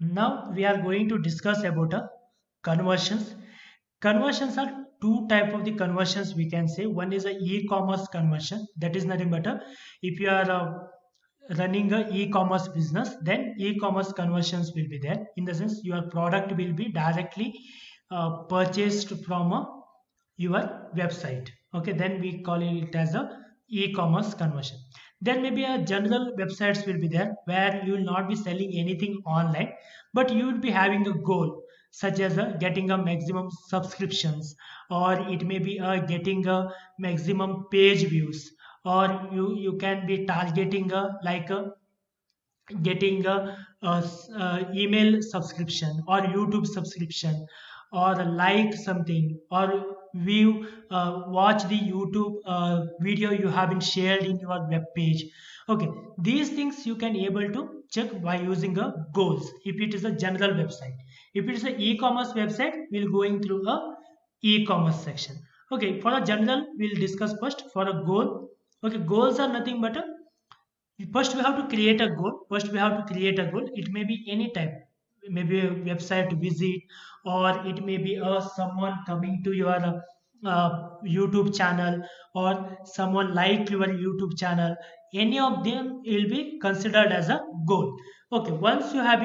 Now we are going to discuss about conversions. Conversions are two type of the conversions we can say. One is a e-commerce conversion. That is nothing but if you are running a e-commerce business, then e-commerce conversions will be there. In the sense, your product will be directly purchased from your website. Okay, then we call it as a e-commerce conversion. There may be a general websites will be there where you will not be selling anything online, but you will be having a goal such as getting a maximum subscriptions, or it may be getting a maximum page views, or you can be targeting getting a email subscription or YouTube subscription, or like something, or view watch the YouTube video you have been shared in your web page. Okay, these things you can able to check by using a goals if it is a general website. If it is an e-commerce website, we'll going through a e-commerce section. Okay, for a general we'll discuss first for a goal. Okay, goals are nothing but a first we have to create a goal. First we have to create a goal. It may be any type, maybe a website to visit, or it may be someone coming to your YouTube channel, or someone like your YouTube channel. Any of them will be considered as a goal. Okay, once you have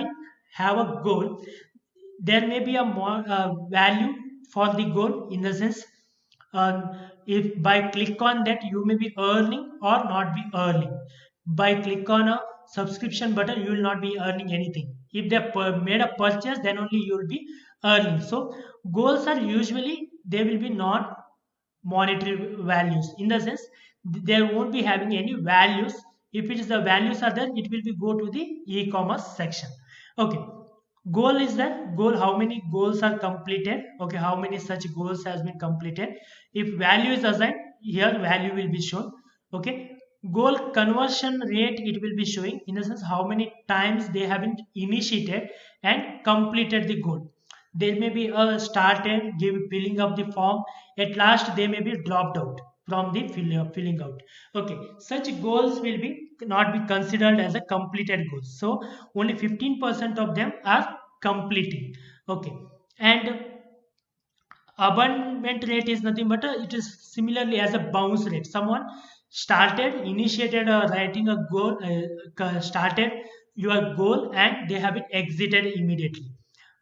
a goal, there may be a more value for the goal. In the sense, if by click on that you may be earning or not be earning. By click on a subscription button, you will not be earning anything. If they made a purchase, then only you will be earning. So goals are usually, they will be not monetary values. In the sense, they won't be having any values. If it is the values are there, it will be go to the e-commerce section. Okay, goal is that goal, how many goals are completed. Okay, how many such goals has been completed. If value is assigned, here value will be shown. Okay, goal conversion rate, it will be showing in the sense how many times they haven't initiated and completed the goal. There may be a started give filling up the form, at last they may be dropped out from the filling out. Okay, such goals will be not be considered as a completed goals. So only 15% of them are completing. Okay, and abandonment rate is nothing but it is similarly as a bounce rate. Someone started initiated writing a goal, started your goal, and they have been exited immediately.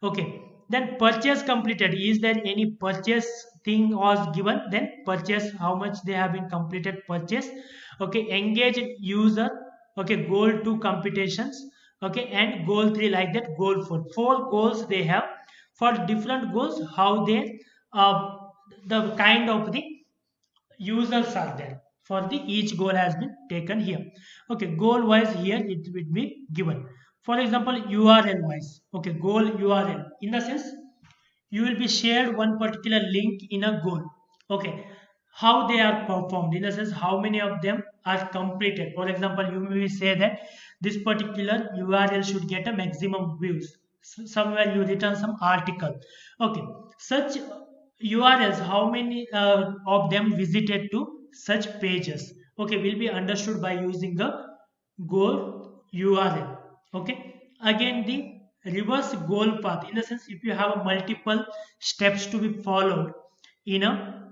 Okay, then purchase completed, is there any purchase thing was given, then purchase how much they have been completed purchase. Okay, engage user. Okay, goal 2 competitions. Okay, and goal 3 like that, goal 4, 4 goals they have. For different goals, how they uh, the kind of the users are there for the each goal has been taken here. Okay, goal wise here it will be given. For example, URL wise. Okay, goal URL, in the sense you will be shared one particular link in a goal. Okay, how they are performed, in the sense how many of them are completed. For example, you may say that this particular URL should get a maximum views. Somewhere you return some article. Okay, such URLs, how many of them visited to such pages. Okay, will be understood by using the goal URL. Okay, again the reverse goal path, in the sense if you have multiple steps to be followed in a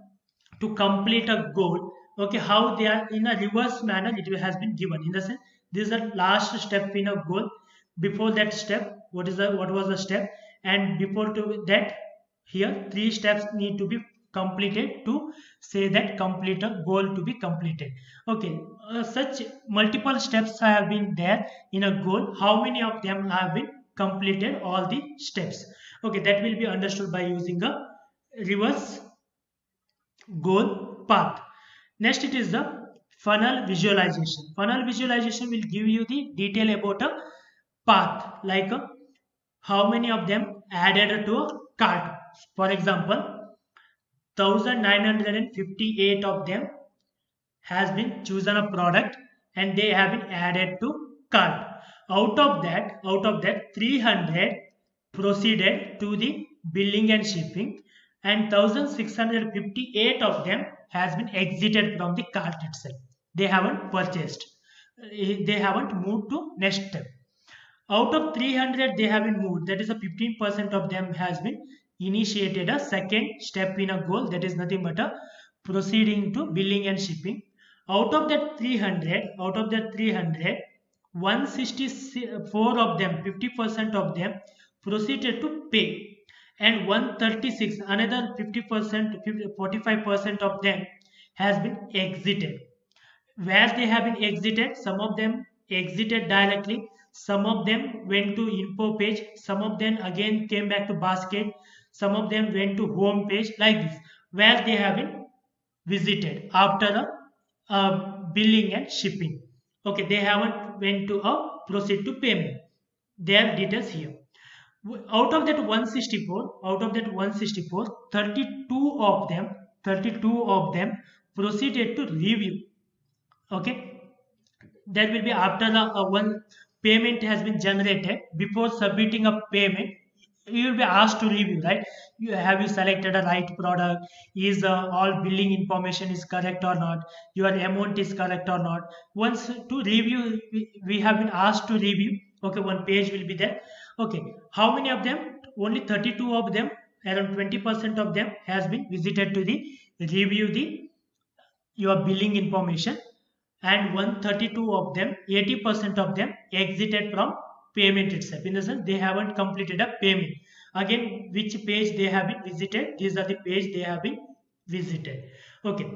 to complete a goal. Okay, how they are in a reverse manner it has been given. In the sense, this is the last step in a goal. Before that step, what was the step, and before to that, here three steps need to be completed to say that complete a goal to be completed. Okay, such multiple steps have been there in a goal, how many of them have been completed all the steps. Okay, that will be understood by using a reverse goal path. Next, it is the funnel visualization. Funnel visualization will give you the detail about a path, like how many of them added to a cart. For example, 1958 of them has been chosen a product and they have been added to cart. Out of that 300 proceeded to the billing and shipping, and 1658 of them has been exited from the cart itself. They haven't purchased. They haven't moved to next step. Out of 300 they have been moved, that is a 15% of them has been initiated a second step in a goal, that is nothing but a proceeding to billing and shipping. Out of that 300, 164 of them, 50% of them proceeded to pay, and 136, another 50%, 45% of them has been exited. Where they have been exited, some of them exited directly, some of them went to info page, some of them again came back to basket, some of them went to home page, like this, where they have been visited after billing and shipping. Okay, they haven't went to a proceed to payment. Their details here. Out of that 164, 32 of them, 32 of them proceeded to review. Okay, that will be after the one payment has been generated. Before submitting a payment, you will be asked to review, right? Have you selected a right product, is all billing information is correct or not, your amount is correct or not. Once to review, we have been asked to review. Okay, one page will be there. Okay, how many of them? Only 32 of them, around 20% of them has been visited to the review the your billing information, and 132 of them, 80% of them exited from payment itself, in the sense they haven't completed a payment. Again, which page they have been visited, these are the page they have been visited. Okay,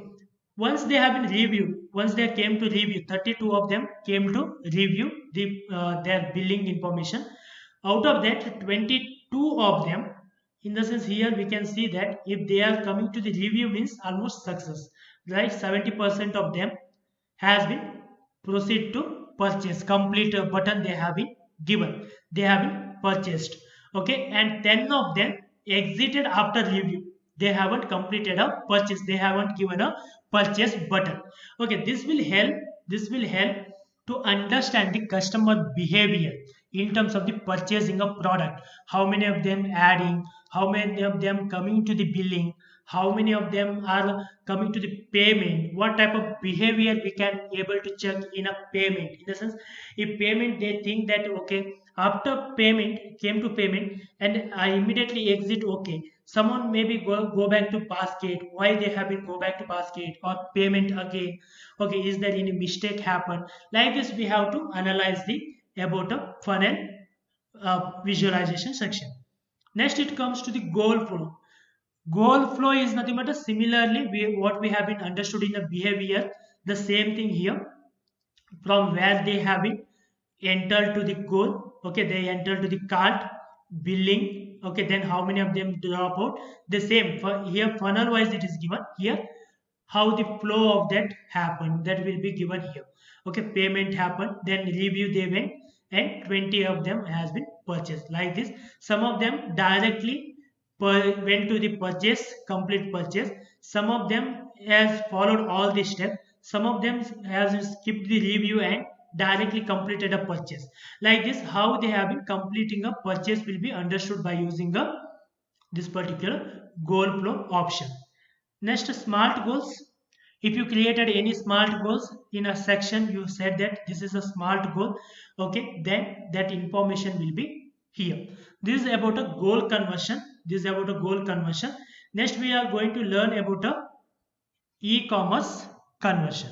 once they have been reviewed, once they came to review, 32 of them came to review the their billing information. Out of that, 22 of them, in the sense here we can see that if they are coming to the review means almost success, right? 70% of them has been proceed to purchase, complete button they have been given, they have been purchased. Okay, and 10 of them exited after review, they haven't completed a purchase, they haven't given a purchase button. Okay, this will help to understand the customer behavior in terms of the purchasing of product. How many of them adding, how many of them coming to the billing, how many of them are coming to the payment, what type of behavior we can able to check in a payment. In the sense, if payment they think that okay, after payment came to payment and I immediately exit, okay, someone maybe go back to basket, why they have been go back to basket or payment again. Okay, is there any mistake happen? Like this we have to analyze the about a funnel visualization section. Next it comes to the goal flow. Goal flow is nothing but a similarly what we have been understood in the behavior, the same thing here. From where they have been entered to the goal, okay, they enter to the cart, billing, okay, then how many of them drop out, the same for here funnel wise it is given here, how the flow of that happened, that will be given here. Okay, payment happened, then review they went, and 20 of them has been purchased, like this. Some of them directly went to the purchase, complete purchase. Some of them has followed all the steps, some of them has skipped the review and directly completed a purchase. Like this, how they have been completing a purchase will be understood by using a this particular goal flow option. Next, smart goals. If you created any smart goals in a section, you said that this is a smart goal, okay, then that information will be here. This is about a goal conversion. This is about a goal conversion. Next, we are going to learn about a e-commerce conversion.